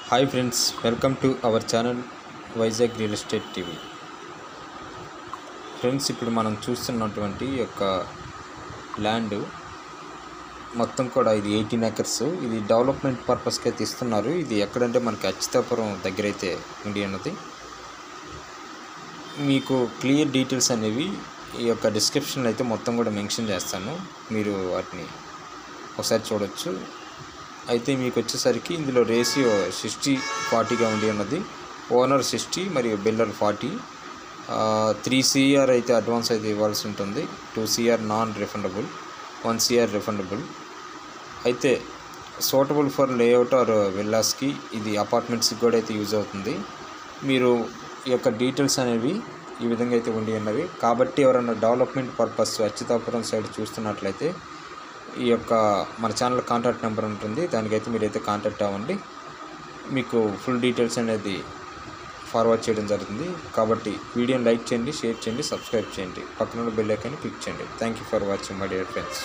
Hi friends, welcome to our channel Vizag real estate TV. Friends, ఇప్పుడు మనం చూస్తున్నటువంటి యొక్క ల్యాండ్ మొత్తం కూడా ఇది 18 acres. ఇది డెవలప్మెంట్ పర్పస్కి అయితే ఇస్తున్నారు. ఇది ఎక్కడంటే మనకి అచ్యుతాపురం దగ్గర అయితే ఉండి ఉన్నది. మీకు క్లియర్ డీటెయిల్స్ అనేవి ఈ యొక్క డిస్క్రిప్షన్లో అయితే మొత్తం కూడా మెన్షన్ చేస్తాను. మీరు వాటిని ఒకసారి చూడొచ్చు. అయితే మీకు వచ్చేసరికి ఇందులో రేషియో 60-40గా ఉండి ఉన్నది. ఓనర్ 60 మరియు బిల్డర్ 40. 3 CR అయితే అడ్వాన్స్ అయితే ఇవ్వాల్సి ఉంటుంది. 2 CR non refundable, 1 CR refundable. అయితే సూటబుల్ ఫర్ లేఅవుట్ ఆర్ విల్లాస్కి, ఇది అపార్ట్మెంట్స్కి కూడా అయితే యూజ్ అవుతుంది. మీరు ఈ యొక్క డీటెయిల్స్ అనేవి ఈ విధంగా అయితే ఉండి ఉన్నవి. కాబట్టి ఎవరైనా డెవలప్మెంట్ పర్పస్ అచ్యుతాపురం సైడ్ చూస్తున్నట్లయితే ఈ యొక్క మన ఛానల్ కాంటాక్ట్ నెంబర్ ఉంటుంది, దానికైతే మీరైతే కాంటాక్ట్ అవ్వండి. మీకు ఫుల్ డీటెయిల్స్ అనేది ఫార్వర్డ్ చేయడం జరుగుతుంది. కాబట్టి వీడియోని లైక్ చేయండి, షేర్ చేయండి, సబ్స్క్రైబ్ చేయండి, పక్కన బెల్ ఐకాన్ని క్లిక్ చేయండి. Thank you for watching my dear friends.